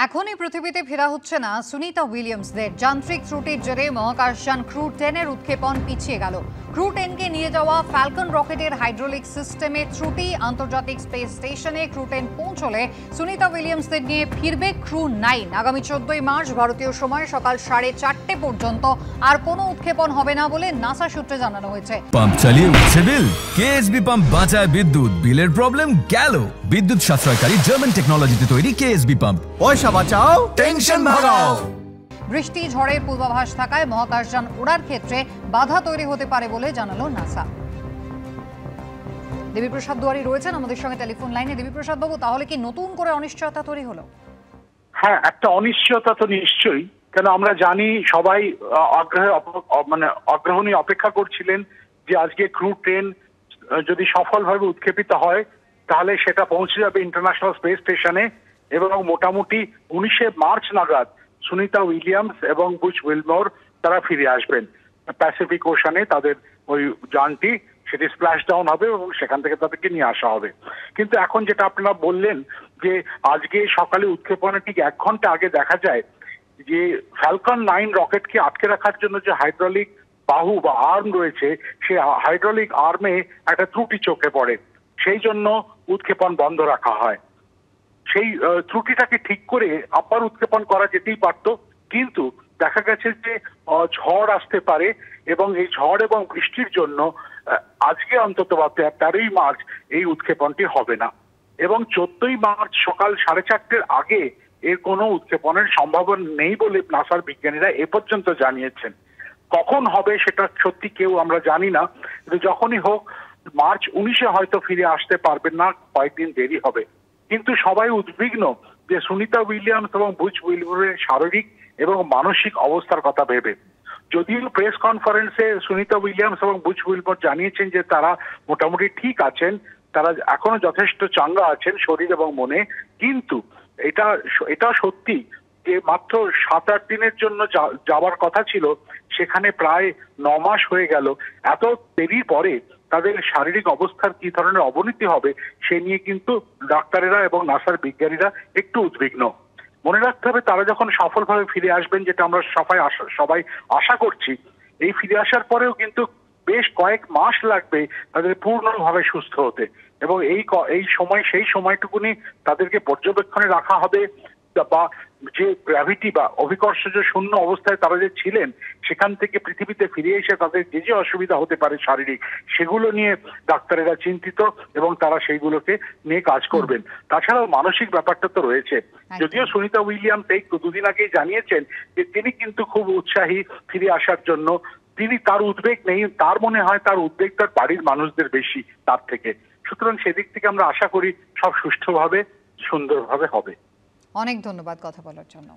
এখনই পৃথিবীতে ফেরা হচ্ছে না সুনিতা উইলিয়ামসদের। যান্ত্রিক ত্রুটির জেরে মহাকাশযান ক্রু 10-এর উৎক্ষেপণ পিছিয়ে গেল। ক্রু 10-কে নিয়ে যাওয়া ফ্যালকন রকেটের হাইড্রোলিক সিস্টেমে ত্রুটি। আন্তর্জাতিক স্পেস স্টেশনে ক্রু 10 পৌঁছলে সুনিতা উইলিয়ামসদের নিয়ে ফিরবে ক্রু 9। আগামী 14 মার্চ ভারতীয় সময় সকাল 4:30 পর্যন্ত আর কোনো উৎক্ষেপণ হবে না বলে নাসা সূত্রে জানানো হয়েছে। পাম্প চালিয়ে উঠছে বিল। কেএসবি পাম্প বাঁচায় বিদ্যুৎ, বিলের প্রবলেম গেল। বিদ্যুৎ সাশ্রয়কারী জার্মান টেকনোলজিতে তৈরি কেএসবি পাম্প। পয়সা বাঁচাও, টেনশন ভাগাও। বৃষ্টি ঝড়ের পূর্বাভাস থাকায় মহাকাশযান ওড়ার ক্ষেত্রে বাধা তৈরি হতে পারে বলে জানালো নাসা। দেবীপ্রসাদ দুয়ারি রয়েছেন আমাদের সঙ্গে টেলিফোন লাইনে। দেবীপ্রসাদ বাবু, তাহলে কি নতুন করে অনিশ্চয়তা তৈরি হলো? হ্যাঁ, একটা অনিশ্চয়তা তো নিশ্চয়ই। কেন আমরা জানি সবাই আগ্রহ নিয়ে অপেক্ষা করছিলেন যে আজকে ক্রু 10 যদি সফলভাবে উৎক্ষেপিত হয় তাহলে সেটা পৌঁছে যাবে ইন্টারন্যাশনাল স্পেস স্টেশনে এবং মোটামুটি 19 মার্চ নাগাদ সুনিতা উইলিয়ামস এবং বুচ উইলমোর তারা ফিরে আসবেন প্যাসিফিক ওশানে। তাদের ওই যানটি সেটি স্প্ল্যাশ ডাউন হবে এবং সেখান থেকে তাদেরকে নিয়ে আসা হবে। কিন্তু এখন যেটা আপনারা বললেন যে আজকে সকালে উৎক্ষেপণের ঠিক 1 ঘন্টা আগে দেখা যায় যে ফ্যালকন 9 রকেটকে আটকে রাখার জন্য যে হাইড্রোলিক বাহু বা আর্ম রয়েছে, সেই হাইড্রোলিক আর্মে একটা ত্রুটি চোখে পড়ে। সেই জন্য উৎক্ষেপণ বন্ধ রাখা হয়। সেই ত্রুটিটাকে ঠিক করে আবার উৎক্ষেপণ করা যেতেই পারত, কিন্তু দেখা গেছে যে ঝড় আসতে পারে এবং এই ঝড় এবং বৃষ্টির জন্য আজকে অন্তত 13ই মার্চ এই উৎক্ষেপণটি হবে না এবং 14ই মার্চ সকাল 4:30-এর আগে এর কোনো উৎক্ষেপণের সম্ভাবনা নেই বলে নাসার বিজ্ঞানীরা এ পর্যন্ত জানিয়েছেন। কখন হবে সেটা সত্যি কেউ আমরা জানি না, কিন্তু যখনই হোক মার্চ 19-এ হয়তো ফিরে আসতে পারবেন না, কয়েকদিন দেরি হবে। কিন্তু সবাই উদ্বিগ্ন যে সুনিতা উইলিয়ামস এবং বুচ উইলমোরের শারীরিক এবং মানসিক অবস্থার কথা ভেবে। যদিও প্রেস কনফারেন্সে সুনিতা উইলিয়ামস এবং বুচ উইলমোর জানিয়েছেন যে তারা মোটামুটি ঠিক আছেন, তারা এখনো যথেষ্ট চাঙ্গা আছেন শরীর এবং মনে, কিন্তু এটা সত্যি যে মাত্র 7-8 দিনের জন্য যাওয়ার কথা ছিল, সেখানে প্রায় 9 মাস হয়ে গেল। এত দেরির পরে তাদের শারীরিক অবস্থার কি ধরনের অবনতি হবে সে নিয়ে কিন্তু ডাক্তারেরা এবং নাসার বিজ্ঞানীরা একটু উদ্বিগ্ন। মনে রাখতে হবে তারা যখন সফলভাবে ফিরে আসবেন, যেটা আমরা সবাই আশা করছি, এই ফিরে আসার পরেও কিন্তু বেশ কয়েক মাস লাগবে তাদের পূর্ণভাবে সুস্থ হতে এবং সেই সময়টুকুনি তাদেরকে পর্যবেক্ষণে রাখা হবে বা যে গ্র্যাভিটি বা অভিকর্ষজ শূন্য অবস্থায় তারা যে ছিলেন সেখান থেকে পৃথিবীতে ফিরে এসে তাদের যে অসুবিধা হতে পারে শারীরিক, সেগুলো নিয়ে ডাক্তারেরা চিন্তিত এবং তারা সেইগুলোকে নিয়ে কাজ করবেন। তাছাড়াও মানসিক ব্যাপারটা তো রয়েছে। যদিও সুনিতা উইলিয়ামস এই 2 দিন আগেই জানিয়েছেন যে তিনি কিন্তু খুব উৎসাহী ফিরে আসার জন্য। তার উদ্বেগ নেই, তার মনে হয় তার উদ্বেগ তার বাড়ির মানুষদের বেশি তার থেকে। সুতরাং সেদিক থেকে আমরা আশা করি সব সুষ্ঠুভাবে সুন্দরভাবে হবে। অনেক ধন্যবাদ কথা বলার জন্য।